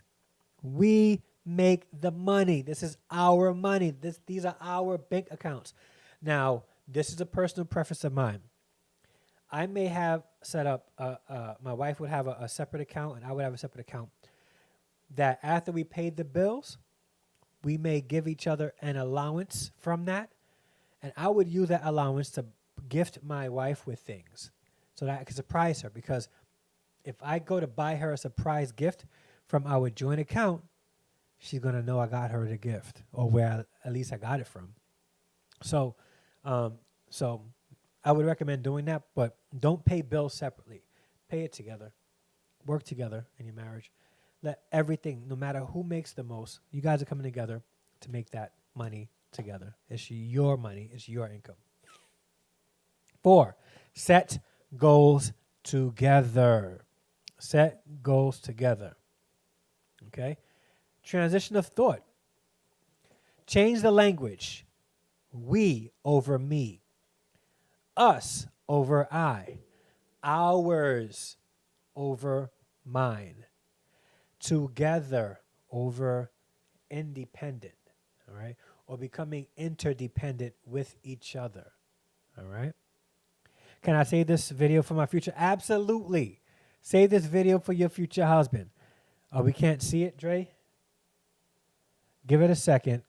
we make the money. This is our money. These are our bank accounts. Now, this is a personal preference of mine. I may have set up, my wife would have a separate account and I would have a separate account that after we paid the bills, we may give each other an allowance from that. And I would use that allowance to gift my wife with things so that I could surprise her. Because if I go to buy her a surprise gift from our joint account, she's going to know I got her the gift or where at least I got it from. So I would recommend doing that, but don't pay bills separately. Pay it together. Work together in your marriage. Let everything, no matter who makes the most, you guys are coming together to make that money together. It's your money. It's your income. 4, set goals together. Set goals together. Okay? Transition of thought. Change the language. We over me. Us over I. Ours over mine. Together over independent. All right? Or becoming interdependent with each other. All right? Can I save this video for my future? Absolutely. Save this video for your future husband. Oh, we can't see it, Dre? Give it a second.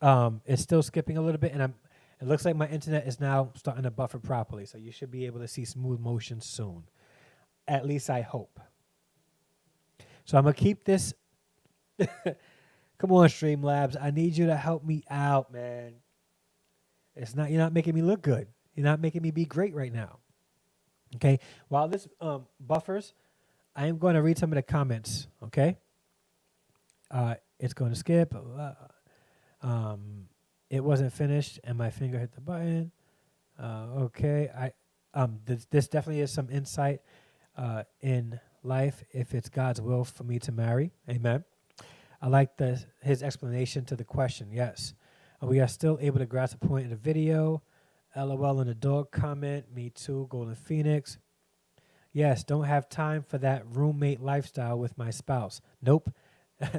It's still skipping a little bit, and it looks like my internet is now starting to buffer properly, so you should be able to see smooth motion soon. At least I hope. So I'm going to keep this. Come on, Streamlabs. I need you to help me out, man. You're not making me look good. You're not making me be great right now. Okay? While this buffers, I am going to read some of the comments, okay? It's going to skip. It wasn't finished, and my finger hit the button. Okay. This definitely is some insight in life if it's God's will for me to marry. Amen. I like his explanation to the question. Yes. We are still able to grasp the point of the video. LOL in the dog comment. Me too. Golden Phoenix. Yes. Don't have time for that roommate lifestyle with my spouse. Nope.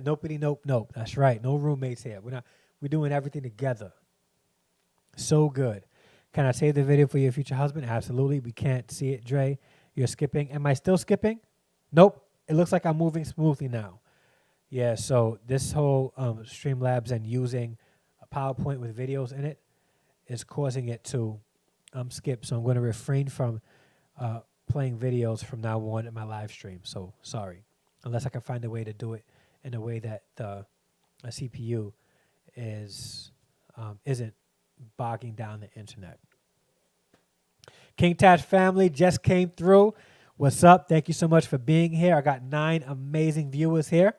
Nope. That's right. No roommates here. We're doing everything together. So good. Can I save the video for your future husband? Absolutely. We can't see it, Dre. You're skipping. Am I still skipping? Nope. It looks like I'm moving smoothly now. Yeah, so this whole Streamlabs and using a PowerPoint with videos in it is causing it to skip. So I'm going to refrain from playing videos from now on in my live stream. So sorry. Unless I can find a way to do it in a way that a CPU isn't bogging down the internet. King Tash family just came through. What's up? Thank you so much for being here. I got 9 amazing viewers here.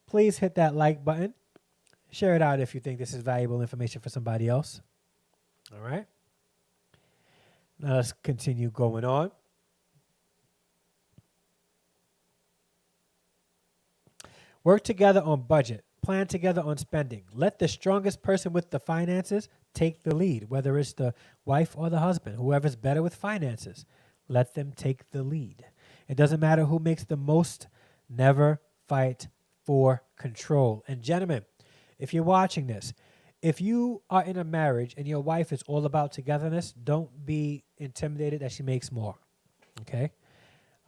Please hit that like button. Share it out if you think this is valuable information for somebody else. All right. Now let's continue going on. Work together on budget. Plan together on spending. Let the strongest person with the finances take the lead, whether it's the wife or the husband. Whoever's better with finances, let them take the lead. It doesn't matter who makes the most. Never fight for control. And gentlemen, if you're watching this, if you are in a marriage and your wife is all about togetherness, don't be intimidated that she makes more. Okay,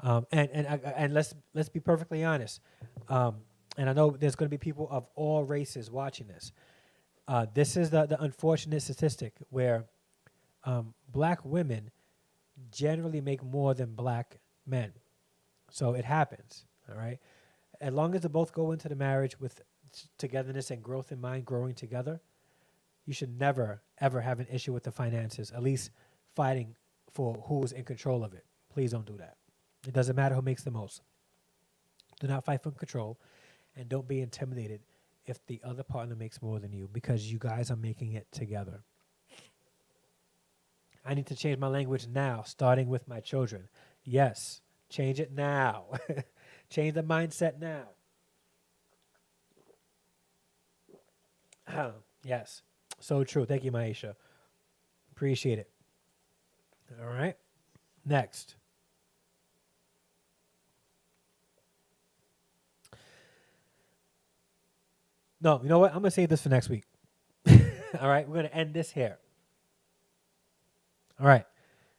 and let's be perfectly honest. And I know there's going to be people of all races watching this. This is the unfortunate statistic where black women generally make more than black men. So it happens, all right? As long as they both go into the marriage with togetherness and growth in mind, growing together, you should never, ever have an issue with the finances, at least fighting for who's in control of it. Please don't do that. It doesn't matter who makes the most. Do not fight for control, and don't be intimidated if the other partner makes more than you, because you guys are making it together. I need to change my language now, starting with my children. Yes, change it now. Change the mindset now. Yes, so true. Thank you, Maisha. Appreciate it. All right, next. No, you know what? I'm going to save this for next week. All right, we're going to end this here. All right,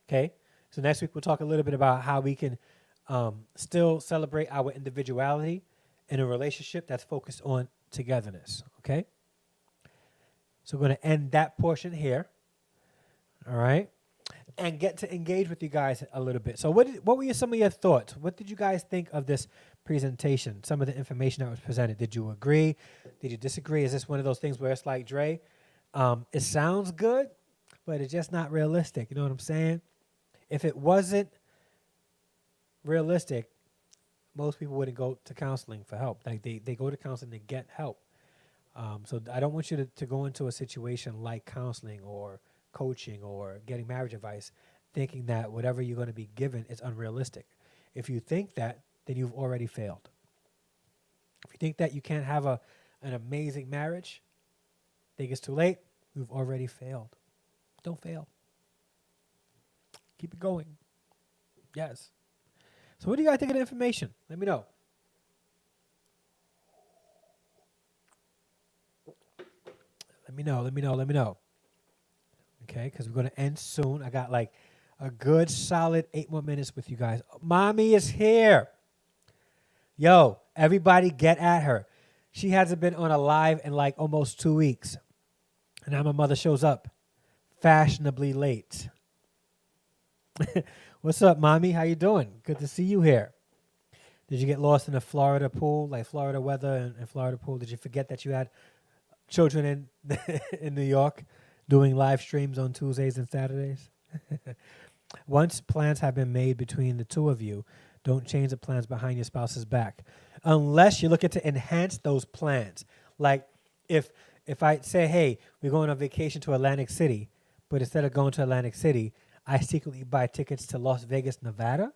okay? So next week we'll talk a little bit about how we can still celebrate our individuality in a relationship that's focused on togetherness, okay? So we're going to end that portion here, all right? And get to engage with you guys a little bit. So what were some of your thoughts? What did you guys think of this presentation, some of the information that was presented? Did you agree? Did you disagree? Is this one of those things where it's like, Dre, it sounds good, but it's just not realistic? You know what I'm saying? If it wasn't realistic, most people wouldn't go to counseling for help. Like they go to counseling to get help. So I don't want you to go into a situation like counseling or coaching or getting marriage advice thinking that whatever you're going to be given is unrealistic. If you think that, then you've already failed. If you think that you can't have an amazing marriage, think it's too late, you've already failed. Don't fail. Keep it going. Yes. So what do you guys think of the information? Let me know. Let me know. Okay, because we're going to end soon. I got like a good solid 8 more minutes with you guys. Mommy is here. Yo, everybody get at her. She hasn't been on a live in like almost 2 weeks. And now my mother shows up fashionably late. What's up, Mommy? How you doing? Good to see you here. Did you get lost in a Florida pool, like Florida weather and Florida pool? Did you forget that you had children in in New York doing live streams on Tuesdays and Saturdays? Once plans have been made between the two of you, don't change the plans behind your spouse's back. Unless you're looking to enhance those plans. Like if I say, hey, we're going on vacation to Atlantic City, but instead of going to Atlantic City, I secretly buy tickets to Las Vegas, Nevada?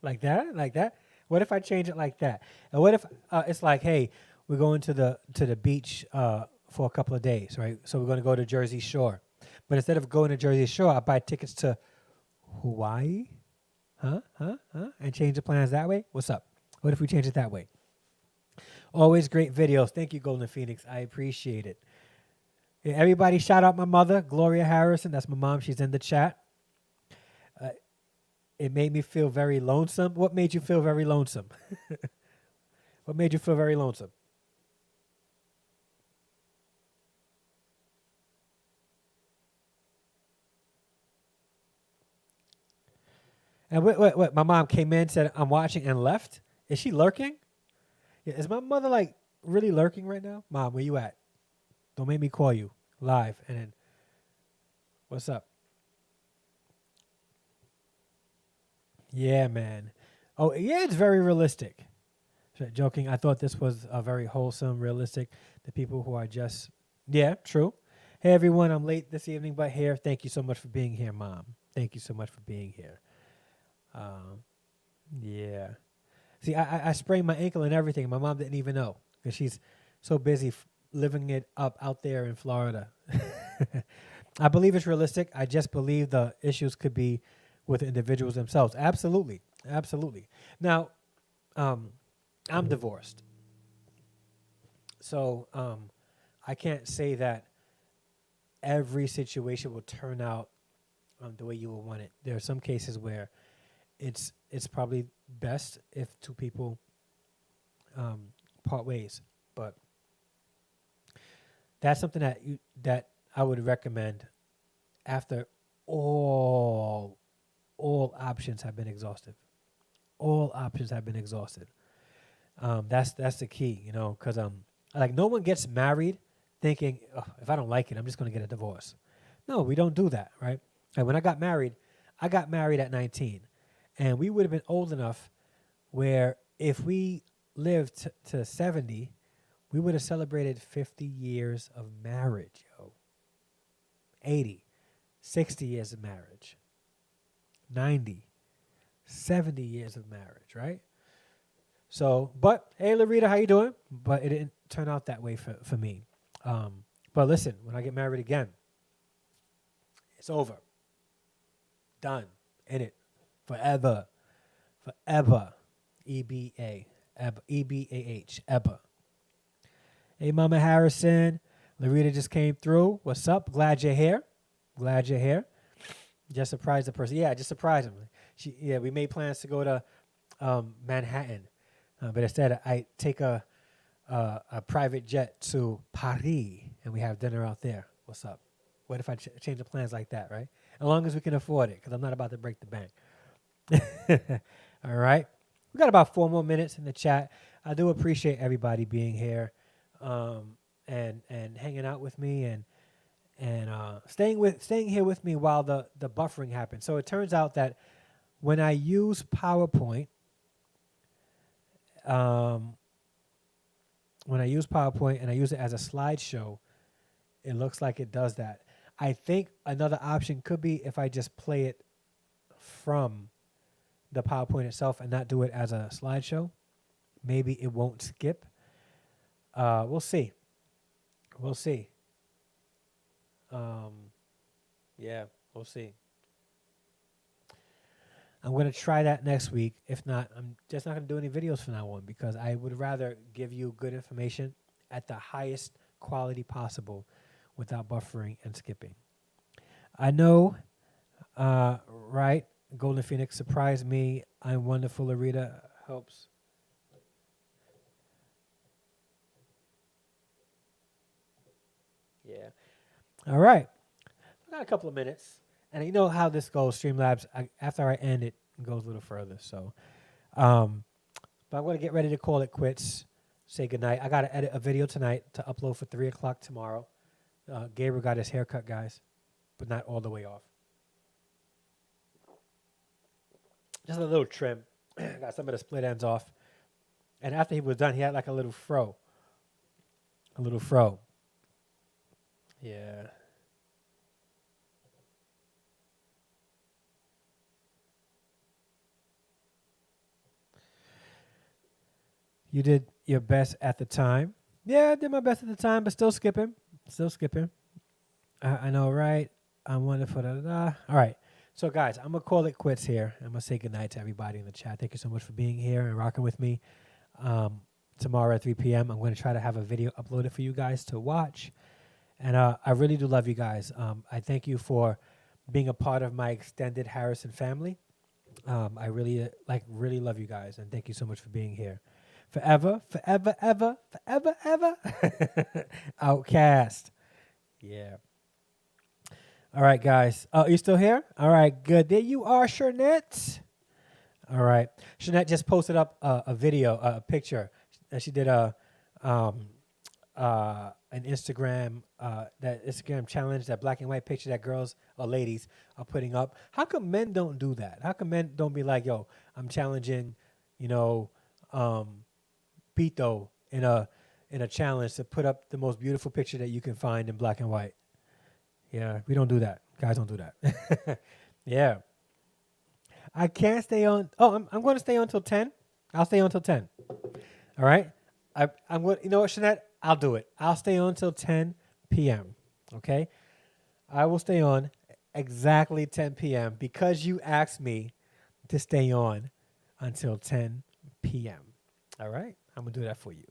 Like that? What if I change it like that? And what if it's like, hey, we're going to the beach for a couple of days, right? So we're going to go to Jersey Shore. But instead of going to Jersey Shore, I buy tickets to Hawaii? Huh? And change the plans that way? What's up? What if we change it that way? Always great videos. Thank you, Golden Phoenix. I appreciate it. Yeah, everybody shout out my mother, Gloria Harrison. That's my mom. She's in the chat. It made me feel very lonesome. What made you feel very lonesome? What made you feel very lonesome? And wait. My mom came in, said, I'm watching, and left? Is she lurking? Yeah, is my mother, like, really lurking right now? Mom, where you at? Don't make me call you live. And then, what's up? Yeah, man. Oh, yeah, it's very realistic. Joking, I thought this was a very wholesome, realistic. The people who are just, yeah, true. Hey, everyone, I'm late this evening, but here. Thank you so much for being here, Mom. Thank you so much for being here. Yeah. See, I sprained my ankle and everything. My mom didn't even know because she's so busy living it up out there in Florida. I believe it's realistic. I just believe the issues could be with the individuals themselves. Absolutely. Now, I'm divorced. So I can't say that every situation will turn out the way you will want it. There are some cases where it's probably best if two people part ways, but that's something that I would recommend after all options have been exhausted. All options have been exhausted. That's the key, because like no one gets married thinking, oh, if I don't like it, I'm just going to get a divorce. No, we don't do that, right? Like when I got married at 19, and we would have been old enough where if we lived to 70, we would have celebrated 50 years of marriage, 80, 60 years of marriage, 90, 70 years of marriage, right? So, but hey, Larita, how you doing? But it didn't turn out that way for me. But listen, when I get married again, it's over. Done. In it. Forever. Forever. EBA. EBAH. Ever. Hey, Mama Harrison. Larita just came through. What's up? Glad you're here. Glad you're here. Just surprised the person. Yeah, just surprised him. We made plans to go to Manhattan. But instead, I take a private jet to Paris, and we have dinner out there. What's up? What if I change the plans like that, right? As long as we can afford it, because I'm not about to break the bank. All right. We got about 4 more minutes in the chat. I do appreciate everybody being here and hanging out with me and staying here with me while the buffering happens. So it turns out that when I use PowerPoint, and I use it as a slideshow, it looks like it does that. I think another option could be if I just play it from the PowerPoint itself and not do it as a slideshow. Maybe it won't skip. We'll see. We'll see. Yeah, we'll see. I'm going to try that next week. If not, I'm just not going to do any videos from now on because I would rather give you good information at the highest quality possible without buffering and skipping. I know, right? Golden Phoenix surprised me. I'm wonderful. Arita helps. Yeah. All right. I got a couple of minutes. And you know how this goes, Streamlabs. After I end, it goes a little further. So, but I'm going to get ready to call it quits. Say goodnight. I got to edit a video tonight to upload for 3 o'clock tomorrow. Gabriel got his haircut, guys, but not all the way off. Just a little trim. Got some of the split ends off. And after he was done, he had like a little fro. A little fro. Yeah. You did your best at the time. Yeah, I did my best at the time, but still skipping. Still skipping. I know, right? I'm wonderful. Da, da, da. All right. So, guys, I'm going to call it quits here. I'm going to say goodnight to everybody in the chat. Thank you so much for being here and rocking with me. Tomorrow at 3 p.m., I'm going to try to have a video uploaded for you guys to watch. And I really do love you guys. I thank you for being a part of my extended Harrison family. I really love you guys. And thank you so much for being here. Forever, forever, ever, forever, ever. Outcast. Yeah. All right, guys. Oh, you still here? All right, good. There you are, Shernette. All right. Shernette just posted up a video, a picture. She did an Instagram, that Instagram challenge, that black and white picture that girls or ladies are putting up. How come men don't do that? How come men don't be like, yo, I'm challenging, Pito in a challenge to put up the most beautiful picture that you can find in black and white. Yeah, we don't do that. Guys don't do that. Yeah. I can't stay on. Oh, I'm going to stay on until 10. I'll stay on until 10. All right? I'm going. You know what, Shanette? I'll do it. I'll stay on until 10 p.m. Okay? I will stay on exactly 10 p.m. because you asked me to stay on until 10 p.m. All right? I'm going to do that for you.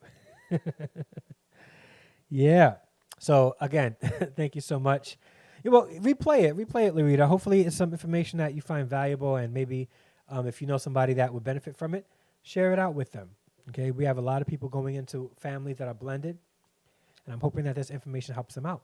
Yeah. So again, thank you so much. Yeah, well, replay it, Larita. Hopefully, it's some information that you find valuable, and maybe if you know somebody that would benefit from it, share it out with them. Okay, we have a lot of people going into families that are blended, and I'm hoping that this information helps them out.